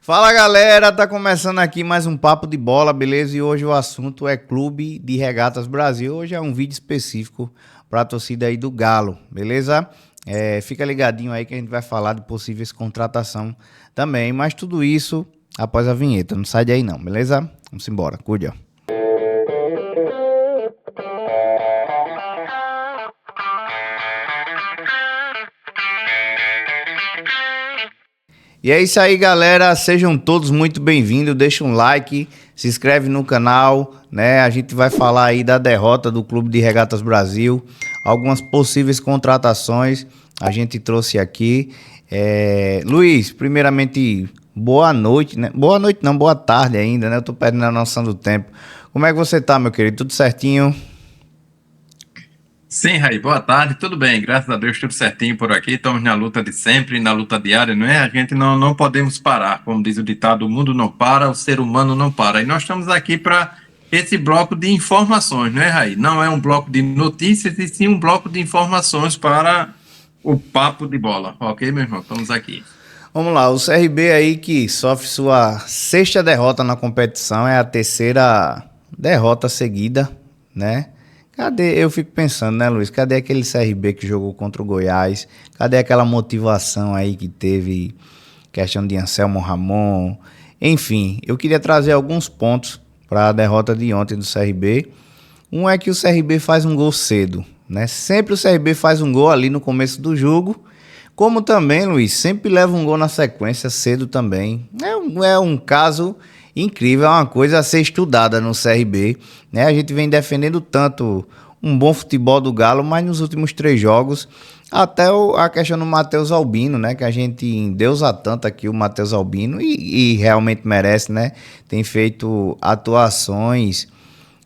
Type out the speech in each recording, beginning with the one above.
Fala galera, tá começando aqui mais um Papo de Bola, beleza? E hoje o assunto é Clube de Regatas Brasil. Hoje é um vídeo específico para a torcida aí do Galo, beleza? Fica ligadinho aí que a gente vai falar de possíveis contratação também, mas tudo isso após a vinheta. Não sai daí não, beleza? Vamos embora, cuida. E é isso aí, galera. Sejam todos muito bem-vindos. Deixa um like, se inscreve no canal, né? A gente vai falar aí da derrota do Clube de Regatas Brasil, algumas possíveis contratações a gente trouxe aqui. Luiz, primeiramente, boa noite, né? Boa noite não, boa tarde ainda, né? Eu tô perdendo a noção do tempo. Como é que você tá, meu querido? Tudo certinho? Sim, Raí, boa tarde, tudo bem, graças a Deus, tudo certinho por aqui, estamos na luta de sempre, na luta diária, não é? A gente não podemos parar, como diz o ditado, o mundo não para, o ser humano não para, e nós estamos aqui para esse bloco de informações, não é, Raí? Não é um bloco de notícias, e sim um bloco de informações para o papo de bola, ok, meu irmão? Estamos aqui. Vamos lá, o CRB aí que sofre sua sexta derrota na competição, é a terceira derrota seguida, né? Cadê? Eu fico pensando, né, Luiz? Cadê aquele CRB que jogou contra o Goiás? Cadê aquela motivação aí que teve questão de Anselmo Ramon? Enfim, eu queria trazer alguns pontos para a derrota de ontem do CRB. Um é que o CRB faz um gol cedo, né? Sempre o CRB faz um gol ali no começo do jogo. Como também, Luiz, sempre leva um gol na sequência cedo também. É um caso incrível, é uma coisa a ser estudada no CRB, né? A gente vem defendendo tanto um bom futebol do Galo, mas nos últimos 3 jogos, até a questão do Matheus Albino, né? Que a gente endeusa tanto aqui o Matheus Albino e realmente merece, né? Tem feito atuações,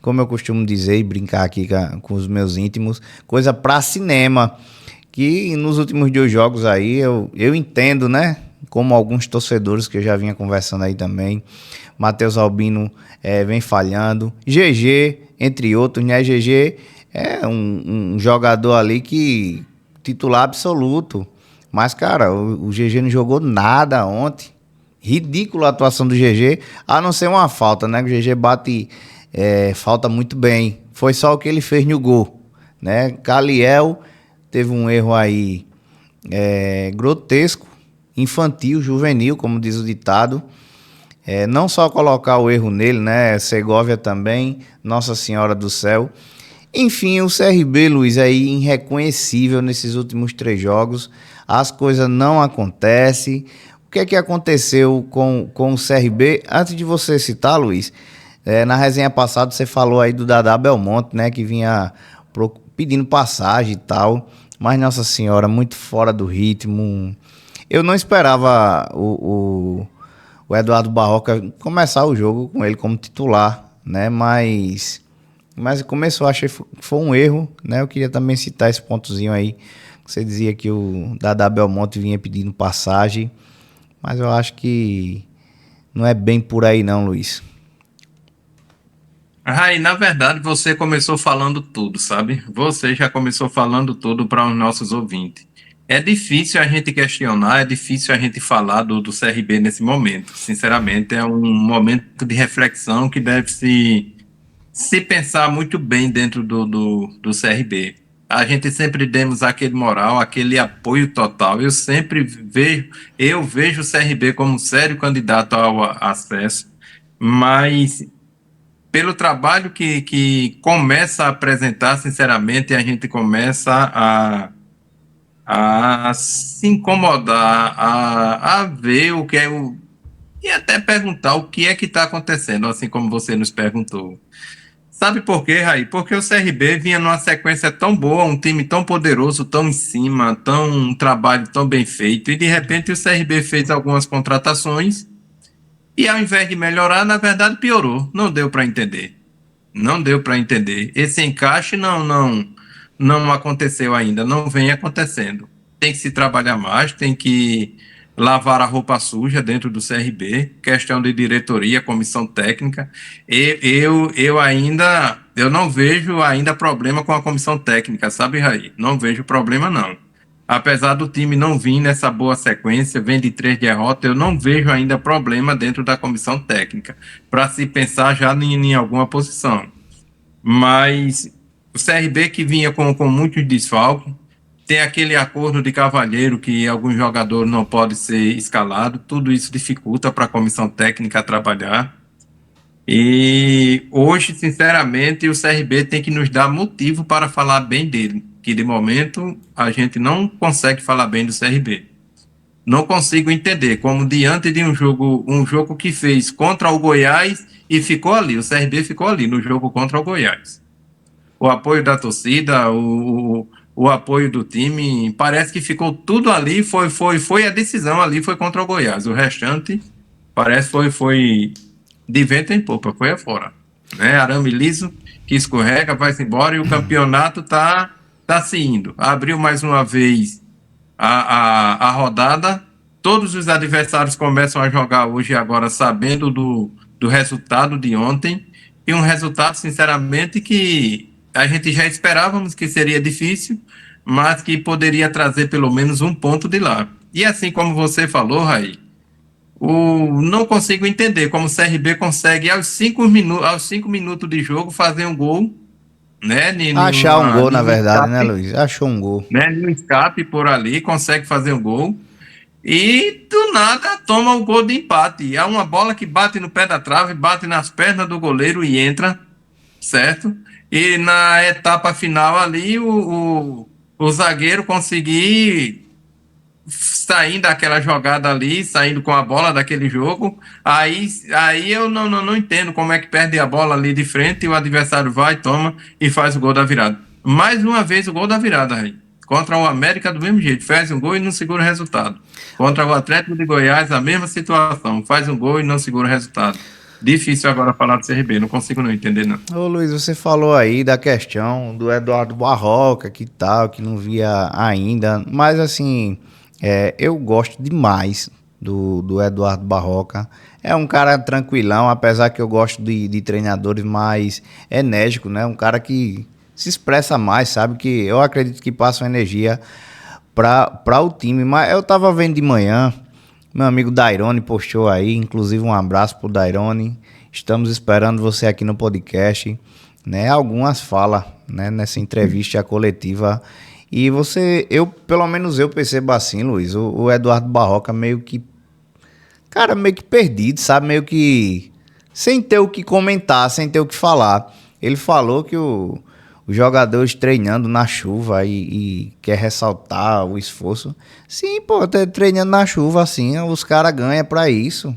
como eu costumo dizer e brincar aqui com os meus íntimos, coisa pra cinema. Que nos últimos 2 jogos aí eu entendo, né? Como alguns torcedores que eu já vinha conversando aí também. Matheus Albino vem falhando. GG, entre outros, né? GG é um jogador ali que titular absoluto. Mas, cara, o GG não jogou nada ontem. Ridícula a atuação do GG, a não ser uma falta, né? O GG bate falta muito bem. Foi só o que ele fez no gol, né? Caliel teve um erro aí grotesco, infantil, juvenil, como diz o ditado. Não só colocar o erro nele, né? Segovia também, Nossa Senhora do Céu. Enfim, o CRB, Luiz, aí irreconhecível nesses últimos 3 jogos. As coisas não acontecem. O que é que aconteceu com o CRB? Antes de você citar, Luiz, na resenha passada você falou aí do Dadá Belmonte, né? Que vinha pedindo passagem e tal. Mas, Nossa Senhora, muito fora do ritmo. Eu não esperava o Eduardo Barroca começar o jogo com ele como titular, né? Mas começou, achei que foi um erro, né? Eu queria também citar esse pontozinho aí. Você dizia que o Dadá Belmonte vinha pedindo passagem, mas eu acho que não é bem por aí não, Luiz. Raí, na verdade, você começou falando tudo, sabe? Você já começou falando tudo para os nossos ouvintes. É difícil a gente questionar, é difícil a gente falar do CRB nesse momento. Sinceramente, é um momento de reflexão que deve se pensar muito bem dentro do CRB. A gente sempre demos aquele moral, aquele apoio total. Eu vejo o CRB como um sério candidato ao acesso, mas pelo trabalho que começa a apresentar, sinceramente, a gente começa a se incomodar, a ver o que é o. E até perguntar o que é que está acontecendo, assim como você nos perguntou. Sabe por quê, Raí? Porque o CRB vinha numa sequência tão boa, um time tão poderoso, tão em cima, um trabalho tão bem feito, e de repente o CRB fez algumas contratações e ao invés de melhorar, na verdade piorou. Não deu para entender. Não deu para entender. Esse encaixe não aconteceu ainda, não vem acontecendo. Tem que se trabalhar mais, tem que lavar a roupa suja dentro do CRB, questão de diretoria, comissão técnica. Eu não vejo ainda problema com a comissão técnica, sabe, Raí? Não vejo problema, não. apesar do time não vir nessa boa sequência, vem de 3 derrotas, eu não vejo ainda problema dentro da comissão técnica, para se pensar já em alguma posição. Mas o CRB que vinha com muitos desfalques, tem aquele acordo de cavalheiro que algum jogador não pode ser escalado, tudo isso dificulta para a comissão técnica trabalhar. E hoje, sinceramente, o CRB tem que nos dar motivo para falar bem dele, que de momento a gente não consegue falar bem do CRB. Não consigo entender como diante de um jogo que fez contra o Goiás e ficou ali, o CRB ficou ali no jogo contra o Goiás. O apoio da torcida, o apoio do time, parece que ficou tudo ali, foi a decisão ali, foi contra o Goiás. O restante parece foi de vento em popa, foi afora. Né? Arame liso, que escorrega, vai-se embora e o campeonato tá se indo. Abriu mais uma vez a rodada, todos os adversários começam a jogar hoje e agora sabendo do resultado de ontem, e um resultado, sinceramente, que a gente já esperávamos que seria difícil, mas que poderia trazer pelo menos um ponto de lá. E assim como você falou, Raí, não consigo entender como o CRB consegue aos 5 minutos de jogo fazer um gol, né? Achar um gol, na verdade, né, Luiz? Achou um gol. Né? No escape por ali, consegue fazer um gol. E do nada toma o gol de empate. É uma bola que bate no pé da trave, bate nas pernas do goleiro e entra, certo? E na etapa final ali, o zagueiro conseguir saindo daquela jogada ali, saindo com a bola daquele jogo, aí eu não entendo como é que perde a bola ali de frente e o adversário vai, toma e faz o gol da virada. Mais uma vez o gol da virada aí. Contra o América do mesmo jeito, faz um gol e não segura o resultado. Contra o Atlético de Goiás, a mesma situação, faz um gol e não segura o resultado. Difícil agora falar do CRB, não consigo não entender não. Ô Luiz, você falou aí da questão do Eduardo Barroca, que tal, que não via ainda, mas assim, eu gosto demais do Eduardo Barroca. É um cara tranquilão, apesar que eu gosto de treinadores mais enérgicos, né? Um cara que se expressa mais, sabe? Que eu acredito que passa uma energia para o time. Mas eu tava vendo de manhã, meu amigo Dairone postou aí, inclusive um abraço pro Dairone. Estamos esperando você aqui no podcast, né? Algumas falas, né, nessa entrevista coletiva. E pelo menos eu percebo assim, Luiz, o Eduardo Barroca meio que perdido, sabe? Meio que sem ter o que comentar, sem ter o que falar. Ele falou que os jogadores treinando na chuva e quer ressaltar o esforço. Sim, pô, treinando na chuva assim, os caras ganham pra isso.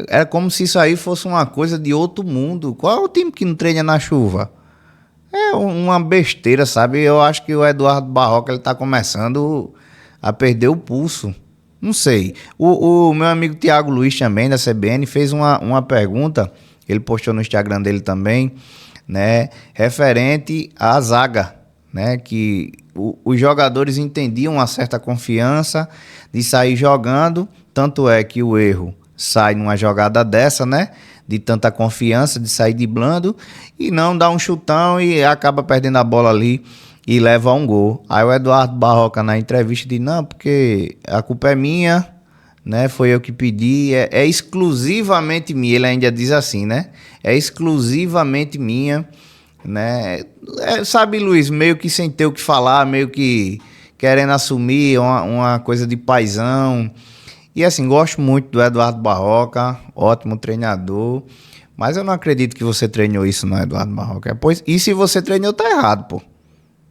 É como se isso aí fosse uma coisa de outro mundo. Qual é o time que não treina na chuva? É uma besteira, sabe? Eu acho que o Eduardo Barroca ele tá começando a perder o pulso. Não sei. O meu amigo Thiago Luiz também, da CBN, fez uma pergunta. Ele postou no Instagram dele também, né? Referente à zaga, né? Que os jogadores entendiam uma certa confiança de sair jogando. Tanto é que o erro sai numa jogada dessa, né? De tanta confiança, de sair driblando e não dar um chutão e acaba perdendo a bola ali e leva a um gol. Aí o Eduardo Barroca na entrevista diz, não, porque a culpa é minha, né? Foi eu que pedi, é exclusivamente minha. Ele ainda diz assim, né? É exclusivamente minha, né? Sabe, Luiz, meio que sem ter o que falar, meio que querendo assumir uma coisa de paizão. E assim, gosto muito do Eduardo Barroca, ótimo treinador, mas eu não acredito que você treinou isso no Eduardo Barroca. E se você treinou, tá errado, pô.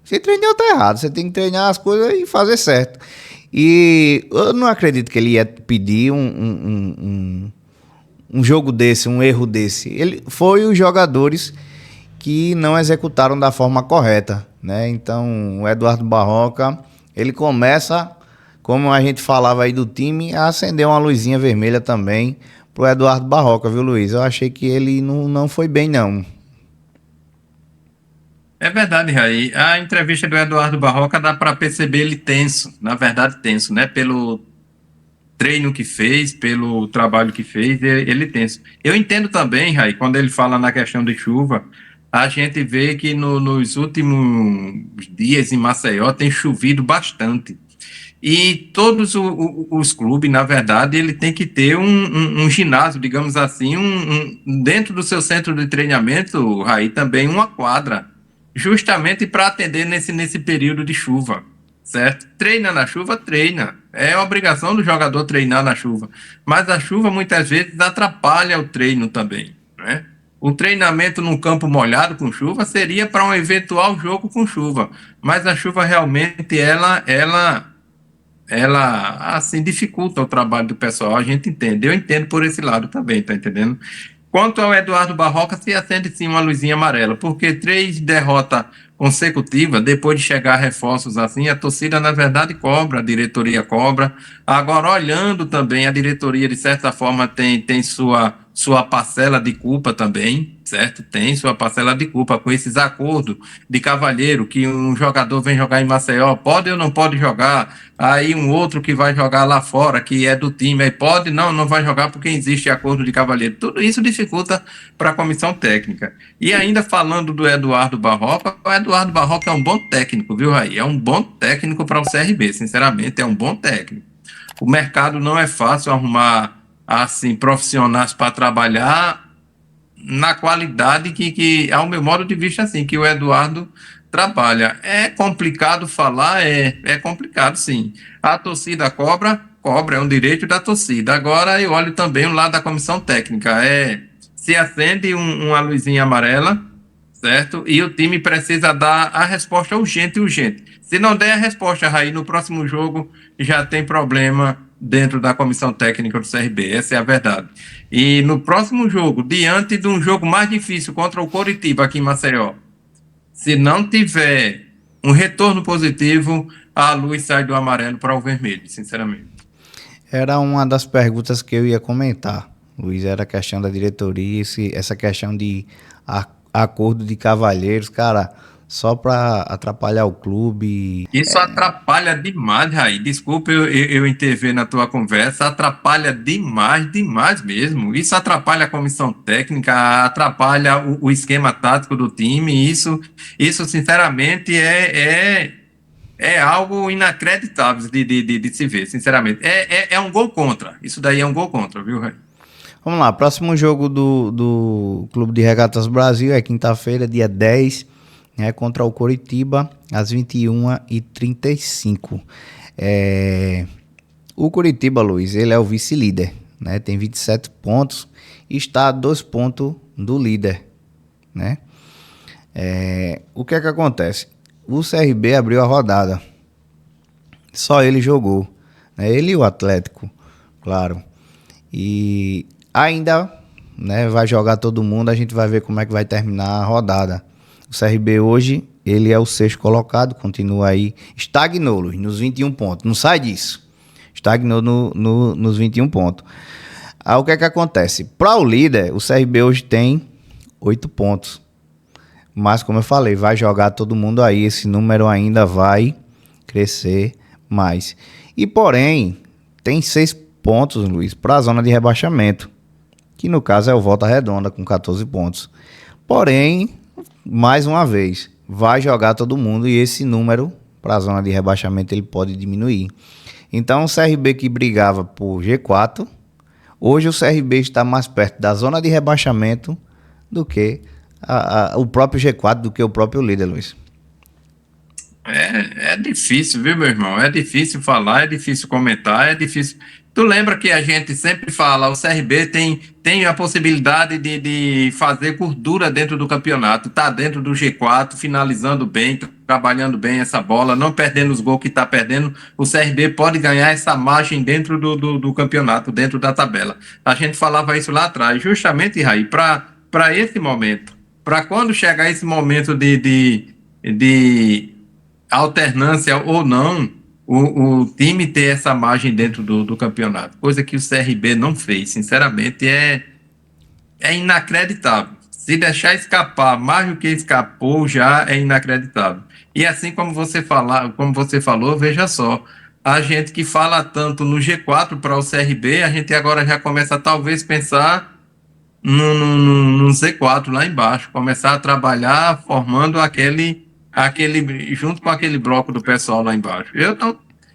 Se treinou, tá errado. Você tem que treinar as coisas e fazer certo. E eu não acredito que ele ia pedir um jogo desse, um erro desse. Foi os jogadores que não executaram da forma correta, né? Então, o Eduardo Barroca, ele começa, como a gente falava aí do time, a acender uma luzinha vermelha também pro Eduardo Barroca, viu, Luiz? Eu achei que ele não foi bem, não. É verdade, Raí. A entrevista do Eduardo Barroca dá para perceber ele tenso, na verdade tenso, né? Pelo treino que fez, pelo trabalho que fez, ele tenso. Eu entendo também, Raí, quando ele fala na questão de chuva, a gente vê que nos últimos dias em Maceió tem chovido bastante. E todos os clubes, na verdade, ele tem que ter um ginásio, digamos assim, dentro do seu centro de treinamento, Raí, também uma quadra, justamente para atender nesse período de chuva, certo? Treina na chuva, treina. É obrigação do jogador treinar na chuva. Mas a chuva muitas vezes atrapalha o treino também, né? O treinamento num campo molhado com chuva seria para um eventual jogo com chuva, mas a chuva realmente ela assim dificulta o trabalho do pessoal, a gente entende. Eu entendo por esse lado também, tá entendendo? Quanto ao Eduardo Barroca, se acende sim uma luzinha amarela, porque 3 derrotas consecutivas, depois de chegar reforços assim, a torcida, na verdade, cobra, a diretoria cobra. Agora, olhando também, a diretoria, de certa forma, tem sua parcela de culpa também, certo? Tem sua parcela de culpa com esses acordos de cavalheiro, que um jogador vem jogar em Maceió, pode ou não pode jogar, aí um outro que vai jogar lá fora, que é do time, aí pode, não vai jogar porque existe acordo de cavalheiro. Tudo isso dificulta para a comissão técnica. E ainda falando do Eduardo Barroca, o Eduardo Barroca é um bom técnico, viu, Raí? É um bom técnico para o CRB, sinceramente, é um bom técnico. O mercado não é fácil arrumar, assim, profissionais para trabalhar na qualidade ao meu modo de vista, assim, que o Eduardo trabalha. É complicado falar, é complicado, sim. A torcida cobra, é um direito da torcida. Agora eu olho também o lado da comissão técnica. Se acende uma luzinha amarela, certo? E o time precisa dar a resposta urgente e urgente. Se não der a resposta, Raí, no próximo jogo já tem problema dentro da comissão técnica do CRB. Essa é a verdade. E no próximo jogo, diante de um jogo mais difícil contra o Coritiba aqui em Maceió, se não tiver um retorno positivo, a luz sai do amarelo para o vermelho, sinceramente. Era uma das perguntas que eu ia comentar, Luiz, era a questão da diretoria, essa questão de acordo de cavalheiros, cara, só para atrapalhar o clube. Isso atrapalha demais, Raí. Desculpa eu intervir na tua conversa. Atrapalha demais, demais mesmo. Isso atrapalha a comissão técnica, atrapalha o esquema tático do time. Isso sinceramente, é algo inacreditável de se ver, sinceramente. É um gol contra. Isso daí é um gol contra, viu, Raí? Vamos lá, próximo jogo do Clube de Regatas Brasil é quinta-feira, dia 10, né, contra o Coritiba, às 21h35. O Coritiba, Luiz, ele é o vice-líder, né, tem 27 pontos e está a 2 pontos do líder, né? O que é que acontece? O CRB abriu a rodada, só ele jogou, né, ele e o Atlético, claro, e ainda, né, vai jogar todo mundo, a gente vai ver como é que vai terminar a rodada. O CRB hoje, ele é o 6º colocado, continua aí, estagnou, Luiz, nos 21 pontos, não sai disso, estagnou nos 21 pontos. Aí o que é que acontece? Para o líder, o CRB hoje tem 8 pontos, mas como eu falei, vai jogar todo mundo aí, esse número ainda vai crescer mais. E porém, tem 6 pontos, Luiz, para a zona de rebaixamento, que no caso é o Volta Redonda com 14 pontos. Porém, mais uma vez, vai jogar todo mundo e esse número para a zona de rebaixamento ele pode diminuir. Então o CRB que brigava por G4, hoje o CRB está mais perto da zona de rebaixamento do que o próprio G4, do que o próprio líder, Luiz. É difícil, viu, meu irmão? É difícil falar, é difícil comentar, é difícil. Tu lembra que a gente sempre fala, o CRB tem a possibilidade de fazer gordura dentro do campeonato, tá dentro do G4, finalizando bem, trabalhando bem essa bola, não perdendo os gols que tá perdendo. O CRB pode ganhar essa margem dentro do campeonato, dentro da tabela. A gente falava isso lá atrás, justamente, Raí, para esse momento, para quando chegar esse momento de alternância ou não, o time ter essa margem dentro do campeonato, coisa que o CRB não fez, sinceramente, é inacreditável. Se deixar escapar mais do que escapou, já é inacreditável. E assim como você falou, veja só, a gente que fala tanto no G4 para o CRB, a gente agora já começa a talvez pensar no Z4 lá embaixo, começar a trabalhar formando aquele junto com aquele bloco do pessoal lá embaixo.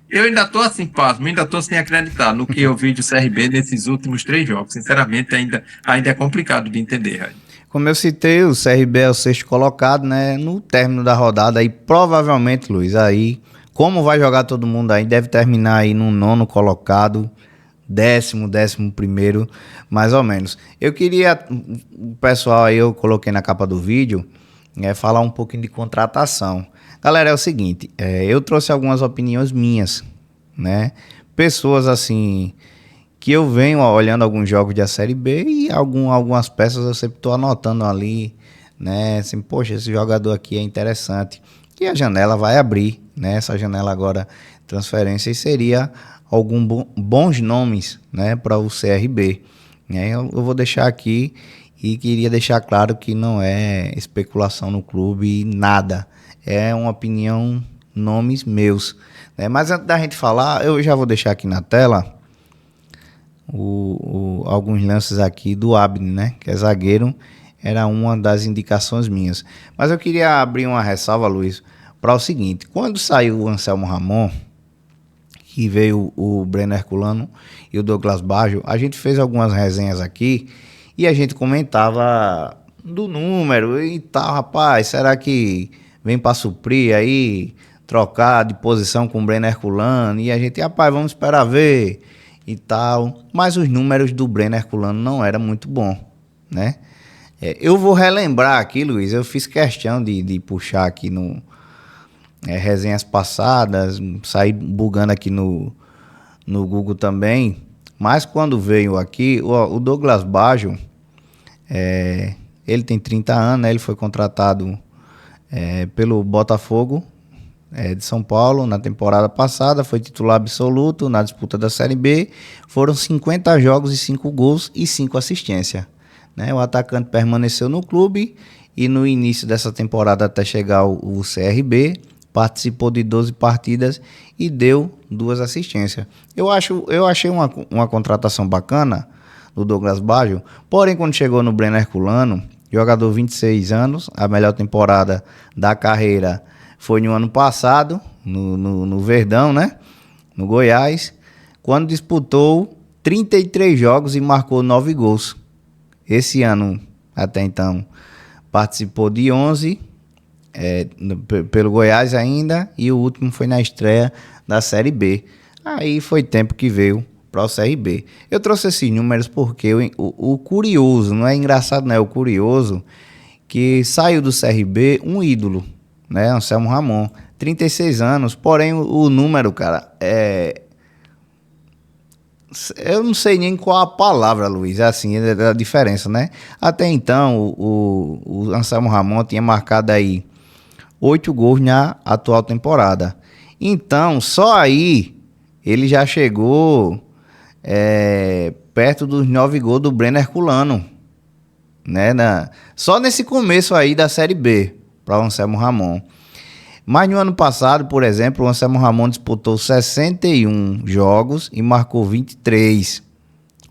Eu ainda estou assim, pasmo, ainda estou sem acreditar no que eu vi do CRB nesses últimos 3 jogos. Sinceramente, ainda é complicado de entender, Raí. Como eu citei, o CRB é o sexto colocado, né? No término da rodada aí, provavelmente, Luiz, aí, como vai jogar todo mundo aí, deve terminar aí no nono colocado, décimo primeiro, mais ou menos. Eu queria, o pessoal aí, eu coloquei na capa do vídeo, falar um pouquinho de contratação. Galera, é o seguinte, eu trouxe algumas opiniões minhas, né? Pessoas assim que eu venho olhando alguns jogos da Série B e algumas peças eu sempre estou anotando ali, né? Assim, poxa, esse jogador aqui é interessante. E a janela vai abrir, né? Essa janela agora, transferência, e seria alguns bons nomes, né, para o CRB. Né? Eu vou deixar aqui e queria deixar claro que não é especulação no clube, nada. É uma opinião, nomes meus. Né? Mas antes da gente falar, eu já vou deixar aqui na tela alguns lances aqui do Abner, né? Que é zagueiro, era uma das indicações minhas. Mas eu queria abrir uma ressalva, Luiz, para o seguinte: quando saiu o Anselmo Ramon, que veio o Breno Herculano e o Douglas Baggio, a gente fez algumas resenhas aqui e a gente comentava do número e tal, rapaz, será que vem para suprir aí, trocar de posição com o Breno Herculano? E a gente, rapaz, vamos esperar ver e tal. Mas os números do Breno Herculano não eram muito bons, né? Eu vou relembrar aqui, Luiz, eu fiz questão de puxar aqui no resenhas passadas, saí bugando aqui no Google também. Mas quando veio aqui, o Douglas Baggio, ele tem 30 anos, né? Ele foi contratado pelo Botafogo de São Paulo na temporada passada, foi titular absoluto na disputa da Série B. Foram 50 jogos e 5 gols e 5 assistências. Né? O atacante permaneceu no clube e no início dessa temporada até chegar o CRB, participou de 12 partidas e deu 2 assistências. Eu achei uma contratação bacana do Douglas Baggio, porém quando chegou no Breno Herculano, jogador 26 anos, a melhor temporada da carreira foi no ano passado, no Verdão, né? No Goiás, quando disputou 33 jogos e marcou 9 gols. Esse ano, até então, participou de 11 pelo Goiás ainda, e o último foi na estreia da Série B. Aí foi tempo que veio para o CRB. Eu trouxe esses números porque o curioso, não é engraçado, não é o curioso, que saiu do CRB um ídolo, né? Anselmo Ramon, 36 anos, porém o número, cara, eu não sei nem qual a palavra, Luiz, é assim, é a diferença, né? Até então, o Anselmo Ramon tinha marcado aí 8 gols na atual temporada. Então, só aí ele já chegou perto dos 9 gols do Breno Herculano, né? Só nesse começo aí da Série B, para o Anselmo Ramon. Mas no ano passado, por exemplo, o Anselmo Ramon disputou 61 jogos e marcou 23.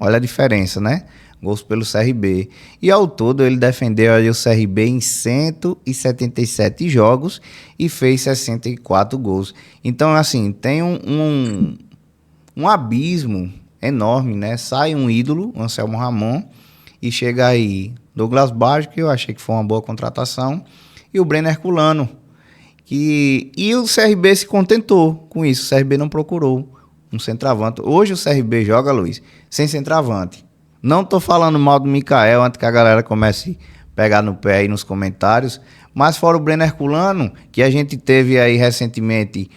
Olha a diferença, né? Gols pelo CRB. E ao todo ele defendeu ali o CRB em 177 jogos e fez 64 gols. Então, assim, tem um abismo enorme, né? Sai um ídolo, o Anselmo Ramon, e chega aí Douglas Baggio, que eu achei que foi uma boa contratação, e o Breno Herculano. E o CRB se contentou com isso. O CRB não procurou um centroavante. Hoje o CRB joga, Luiz, sem centroavante. Não tô falando mal do Mikael, antes que a galera comece a pegar no pé aí nos comentários. Mas fora o Breno Herculano, que a gente teve aí recentemente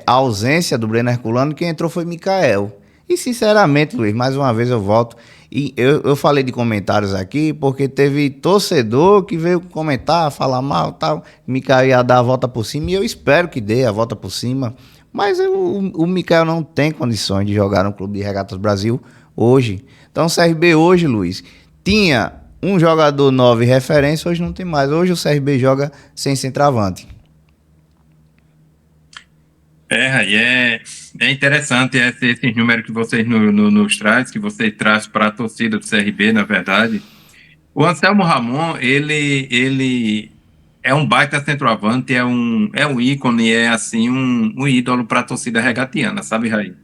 a ausência do Breno Herculano, quem entrou foi Mikael. E sinceramente, Luiz, mais uma vez eu volto. E eu falei de comentários aqui porque teve torcedor que veio comentar, falar mal e tal. Mikael ia dar a volta por cima e eu espero que dê a volta por cima. Mas o Mikael não tem condições de jogar no Clube de Regatas Brasil hoje. Então o CRB hoje, Luiz, tinha um jogador 9 referência, hoje não tem mais. Hoje o CRB joga sem centroavante. É interessante esses números que vocês nos traz, que vocês trazem para a torcida do CRB, na verdade. O Anselmo Ramon, ele é um baita centroavante, é um ícone, é assim, um ídolo para a torcida regatiana, sabe, Raí?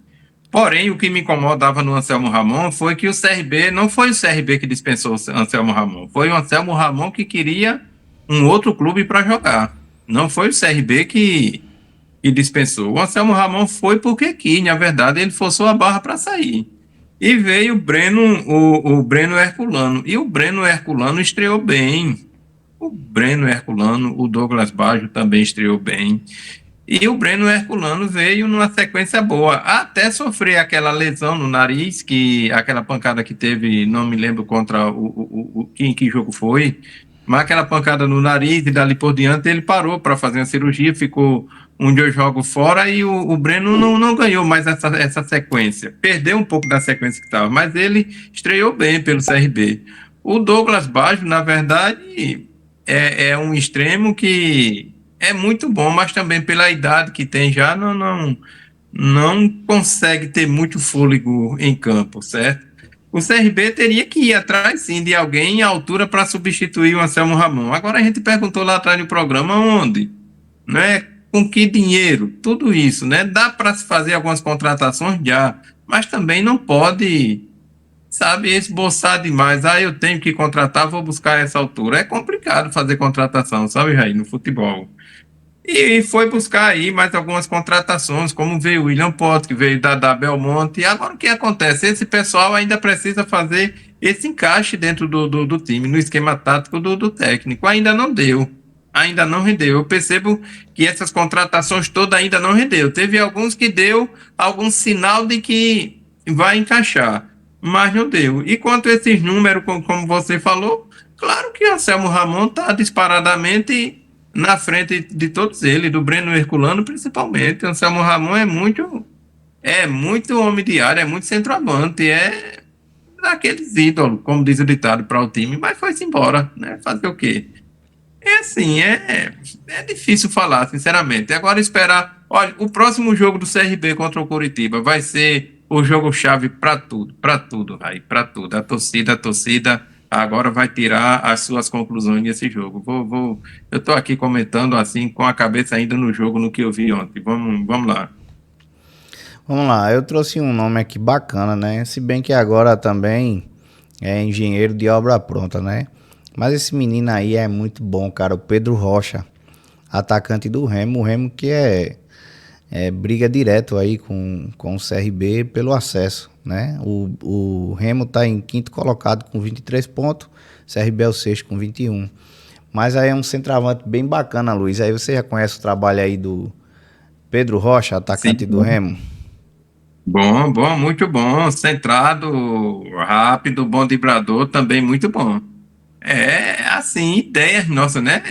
Porém, o que me incomodava no Anselmo Ramon foi que o CRB não foi o CRB que dispensou o Anselmo Ramon, foi o Anselmo Ramon que queria um outro clube para jogar. Não foi o CRB que dispensou. O Anselmo Ramon foi porque quis, na verdade, ele forçou a barra para sair. E veio o Breno Herculano. E o Breno Herculano estreou bem. O Breno Herculano, o Douglas Baggio também estreou bem. E o Breno Herculano veio numa sequência boa, até sofrer aquela lesão no nariz, aquela pancada que teve, não me lembro contra em que jogo foi, mas aquela pancada no nariz e dali por diante ele parou para fazer a cirurgia, ficou um dois jogos fora e o Breno não ganhou mais essa sequência. Perdeu um pouco da sequência que estava, mas ele estreou bem pelo CRB. O Douglas Baggio, na verdade, é um extremo que é muito bom, mas também pela idade que tem já não consegue ter muito fôlego em campo, certo? O CRB teria que ir atrás, sim, de alguém em altura para substituir o Anselmo Ramon. Agora a gente perguntou lá atrás no programa onde, né? Com que dinheiro? Tudo isso, né? Dá para se fazer algumas contratações já, mas também não pode, sabe, esboçar demais. Ah, eu tenho que contratar, vou buscar essa altura. É complicado fazer contratação, sabe, Jair, no futebol. E foi buscar aí mais algumas contratações, como veio o William Potts, que veio da Belmonte. E agora o que acontece? Esse pessoal ainda precisa fazer esse encaixe dentro do time, no esquema tático do técnico. Ainda não deu. Ainda não rendeu. Eu percebo que essas contratações todas ainda não rendeu. Teve alguns que deu algum sinal de que vai encaixar, mas não deu. E quanto a esses números, como você falou, claro que o Anselmo Ramon está disparadamente na frente de todos eles, do Breno Herculano principalmente. O Anselmo Ramon é muito homem de área, é muito centroavante, é daqueles ídolos, como diz o ditado para o time, mas foi-se embora, né? Fazer o quê? É assim, é difícil falar, sinceramente. Agora esperar. Olha, o próximo jogo do CRB contra o Coritiba vai ser o jogo-chave para tudo, Raí, para tudo. A torcida agora vai tirar as suas conclusões desse jogo. Eu estou aqui comentando assim, com a cabeça ainda no jogo, no que eu vi ontem. Vamos lá. Vamos lá, eu trouxe um nome aqui bacana, né? Se bem que agora também é engenheiro de obra pronta, né? Mas esse menino aí é muito bom, cara. O Pedro Rocha, atacante do Remo. O Remo que briga direto aí com o CRB pelo acesso, né? O Remo tá em quinto colocado com 23 pontos. CRB é o sexto com 21. Mas aí é um centroavante bem bacana, Luiz. Aí você já conhece o trabalho aí do Pedro Rocha, Sim. atacante do Remo? Bom, bom, muito bom. Centrado, rápido, bom driblador, também muito bom. É assim, ideias nossas, né?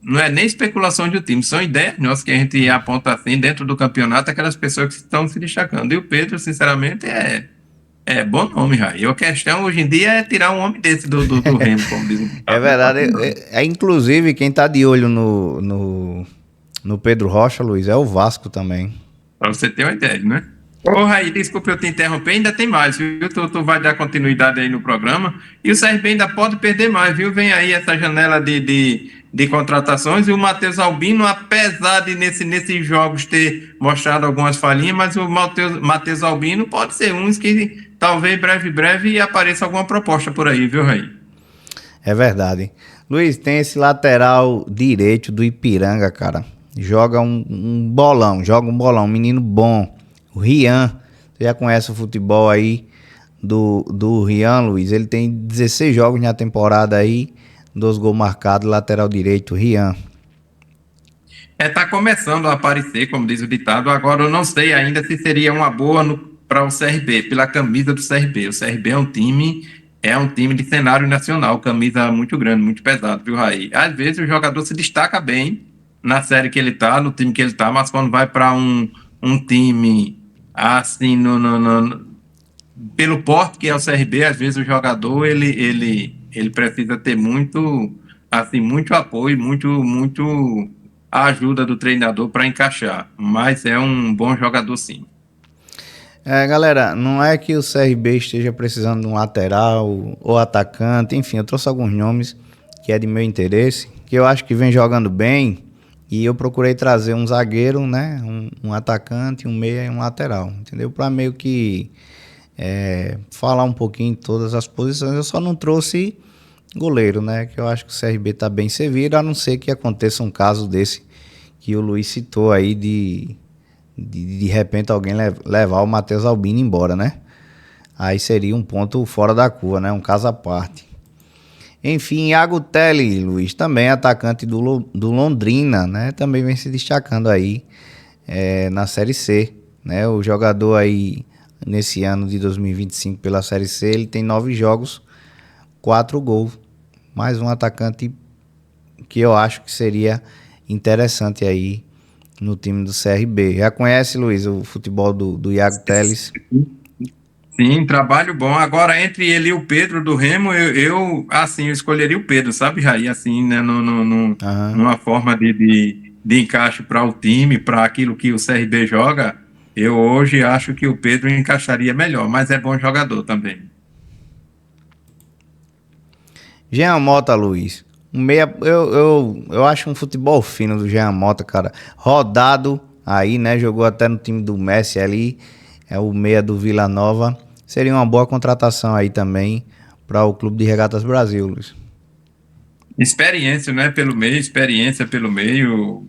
Não é nem especulação de um time, são ideias nossas que a gente aponta assim dentro do campeonato, aquelas pessoas que estão se destacando. E o Pedro, sinceramente, é bom nome, Raí. A questão hoje em dia é tirar um homem desse do Remo, como diz o É ditado. Não é verdade. fácil, não. Inclusive, quem tá de olho no Pedro Rocha, Luiz, é o Vasco também. Para você ter uma ideia, né? Ô, Raí, desculpa eu te interromper, ainda tem mais, viu? Tu vai dar continuidade aí no programa. E o CRB ainda pode perder mais, viu? Vem aí essa janela de contratações e o Matheus Albino, apesar de nesses jogos ter mostrado algumas falhinhas, mas o Matheus Albino pode ser uns que talvez breve apareça alguma proposta por aí, viu, Raí? É verdade. Luiz, tem esse lateral direito do Ipiranga, cara. Joga um bolão, um menino bom. O Rian. Você já conhece o futebol aí do Rian, Luiz? Ele tem 16 jogos na temporada aí, 2 gols marcados, lateral direito, Rian. Tá começando a aparecer, como diz o ditado. Agora eu não sei ainda se seria uma boa para o CRB, pela camisa do CRB. O CRB é um time de cenário nacional, camisa muito grande, muito pesado, viu, Raí? Às vezes o jogador se destaca bem na série que ele tá, no time que ele tá, mas quando vai para um time assim, pelo porte que é o CRB, às vezes o jogador ele precisa ter muito, assim, muito apoio, muito a ajuda do treinador para encaixar. Mas é um bom jogador, sim. Galera, não é que o CRB esteja precisando de um lateral ou atacante, enfim, eu trouxe alguns nomes que é de meu interesse, que eu acho que vem jogando bem, e eu procurei trazer um zagueiro, né, um atacante, um meia e um lateral, entendeu? Para meio que falar um pouquinho em todas as posições. Eu só não trouxe goleiro, né, que eu acho que o CRB tá bem servido, a não ser que aconteça um caso desse que o Luiz citou aí de repente alguém levar o Matheus Albino embora, né? Aí seria um ponto fora da curva, né? Um caso à parte. Enfim, Iago Telly, Luiz, também atacante do Londrina, né? Também vem se destacando aí na Série C, né? O jogador aí nesse ano de 2025 pela Série C, ele tem 9 jogos, 4 gols. Mais um atacante que eu acho que seria interessante aí no time do CRB. Já conhece, Luiz, o futebol do Iago Teles? Sim, trabalho bom. Agora, entre ele e o Pedro do Remo, assim, eu escolheria o Pedro, sabe, Raí? Assim, né, Aham. numa forma de encaixe para o time, para aquilo que o CRB joga, eu hoje acho que o Pedro encaixaria melhor, mas é bom jogador também. Jean Mota, Luiz. Um meia, eu acho um futebol fino do Jean Mota, cara. Rodado aí, né? Jogou até no time do Messi ali. É o meia do Vila Nova. Seria uma boa contratação aí também para o Clube de Regatas Brasil, Luiz. Experiência, né, pelo meio, experiência pelo meio,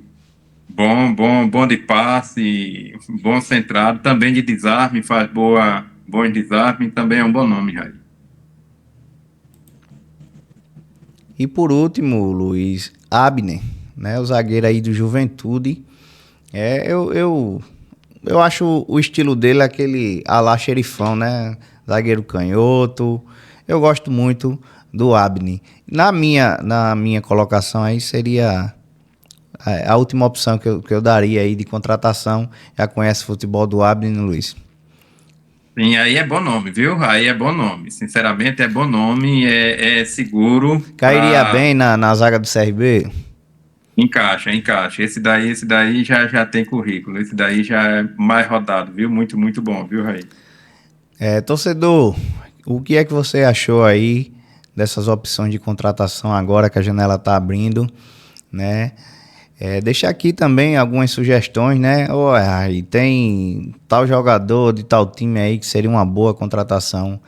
bom de passe, bom centrado, também de desarme, faz bom desarme, também é um bom nome, Raí. E por último, Luiz, Abner, né? O zagueiro aí do Juventude. Eu acho o estilo dele aquele a lá xerifão, né? Zagueiro canhoto. Eu gosto muito do Abner. Na minha colocação aí seria a última opção que eu daria aí de contratação. Já conhece o futebol do Abner, Luiz? Sim, aí é bom nome, viu? Aí é bom nome. Sinceramente, é bom nome, é seguro Cairia para bem na zaga do CRB? encaixa. Esse daí já tem currículo. Esse daí já é mais rodado, viu? Muito bom, viu, Raí? Torcedor, o que é que você achou aí dessas opções de contratação agora que a janela está abrindo, né? Deixa aqui também algumas sugestões, né? Aí tem tal jogador de tal time aí que seria uma boa contratação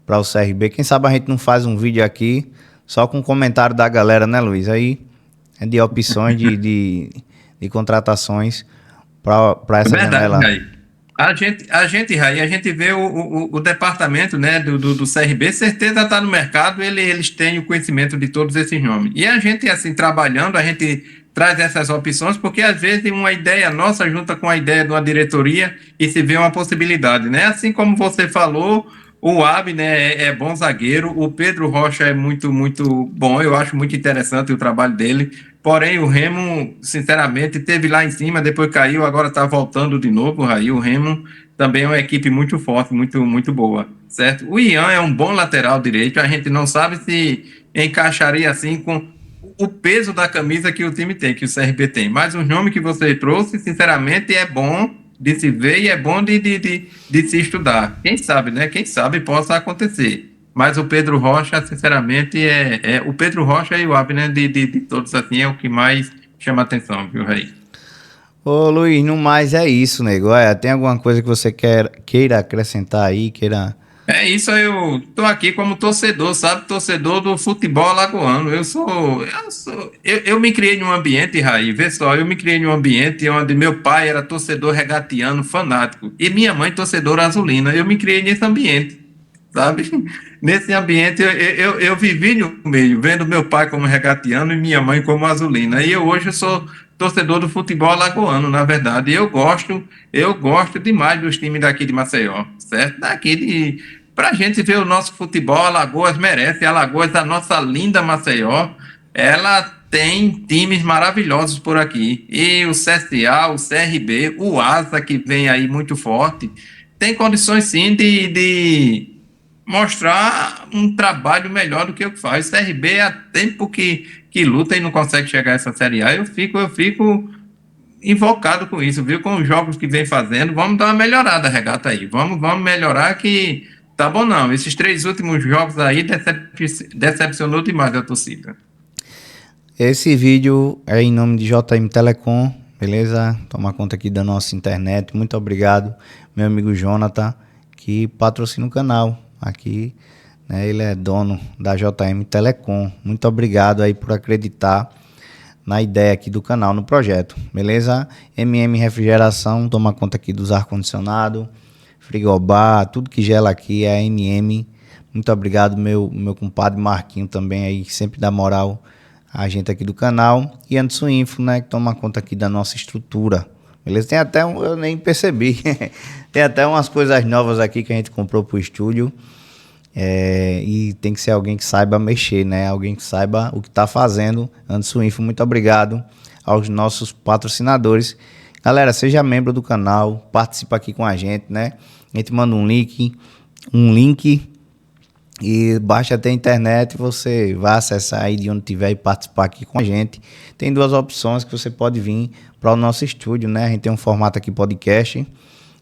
para o CRB. Quem sabe a gente não faz um vídeo aqui só com comentário da galera, né, Luiz? Aí é de opções de contratações para É essa verdade, janela. Raí. Raí, a gente vê o departamento, né, do CRB, certeza está no mercado, eles têm o conhecimento de todos esses nomes. E a gente, assim, trabalhando, a gente traz essas opções, porque às vezes uma ideia nossa junta com a ideia de uma diretoria e se vê uma possibilidade, né? Assim como você falou, o Abner é bom zagueiro, o Pedro Rocha é muito bom, eu acho muito interessante o trabalho dele. Porém, o Remo, sinceramente, teve lá em cima, depois caiu, agora está voltando de novo. Aí o Remo também é uma equipe muito forte, muito boa, certo? O Ian é um bom lateral direito, a gente não sabe se encaixaria assim com o peso da camisa que o time tem, que o CRB tem. Mas o nome que você trouxe, sinceramente, é bom de se ver e é bom de se estudar. Quem sabe, né? Quem sabe possa acontecer. Mas o Pedro Rocha, sinceramente, o Pedro Rocha e o Abner de todos assim é o que mais chama atenção, viu, Rei? Ô Luiz, no mais é isso, nego. Tem alguma coisa que você queira acrescentar aí, queira. É isso, eu tô aqui como torcedor, sabe? Torcedor do futebol alagoano. Eu me criei num ambiente, Raí, vê só, eu me criei num ambiente onde meu pai era torcedor regatiano fanático e minha mãe torcedora azulina. Eu me criei nesse ambiente, sabe? Nesse ambiente eu vivi no meio, vendo meu pai como regatiano e minha mãe como azulina. E hoje eu sou torcedor do futebol alagoano, na verdade. Eu gosto demais dos times daqui de Maceió, certo? Pra gente ver o nosso futebol, Alagoas merece. Alagoas, a nossa linda Maceió, ela tem times maravilhosos por aqui. E o CSA, o CRB, o Asa, que vem aí muito forte, tem condições sim de mostrar um trabalho melhor do que o que faz. O CRB há tempo que luta e não consegue chegar a essa Série A. Eu fico invocado com isso, viu? Com os jogos que vem fazendo, vamos dar uma melhorada, regata aí. Vamos melhorar que tá bom não. Esses 3 últimos jogos aí decepcionou demais a torcida. Esse vídeo é em nome de JM Telecom, beleza? Toma conta aqui da nossa internet. Muito obrigado, meu amigo Jonathan, que patrocina o canal aqui, né? Ele é dono da JM Telecom. Muito obrigado aí por acreditar na ideia aqui do canal, no projeto, beleza? MM Refrigeração, toma conta aqui dos ar-condicionado, frigobar, tudo que gela aqui é a MM. Muito obrigado, meu compadre Marquinho também aí, que sempre dá moral a gente aqui do canal. E Anderson Info, né, que toma conta aqui da nossa estrutura, beleza? Tem até eu nem percebi, tem até umas coisas novas aqui que a gente comprou pro estúdio. E tem que ser alguém que saiba mexer, né? Alguém que saiba o que está fazendo. Anderson Info, muito obrigado aos nossos patrocinadores. Galera, seja membro do canal, participa aqui com a gente, né? A gente manda um link e baixa até a internet, você vai acessar aí de onde tiver e participar aqui com a gente. Tem 2 opções que você pode vir para o nosso estúdio, né? A gente tem um formato aqui podcast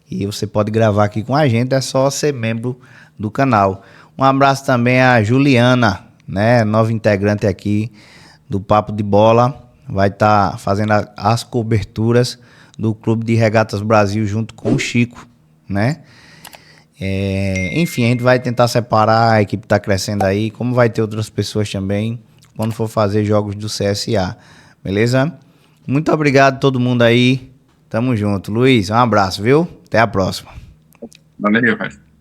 e você pode gravar aqui com a gente, é só ser membro do canal. Um abraço também a Juliana, né, nova integrante aqui do Papo de Bola, vai estar fazendo as coberturas do Clube de Regatas Brasil junto com o Chico, né? Enfim, a gente vai tentar separar, a equipe está crescendo aí, como vai ter outras pessoas também, quando for fazer jogos do CSA, beleza? Muito obrigado a todo mundo aí, tamo junto. Luiz, um abraço, viu? Até a próxima. Valeu, velho.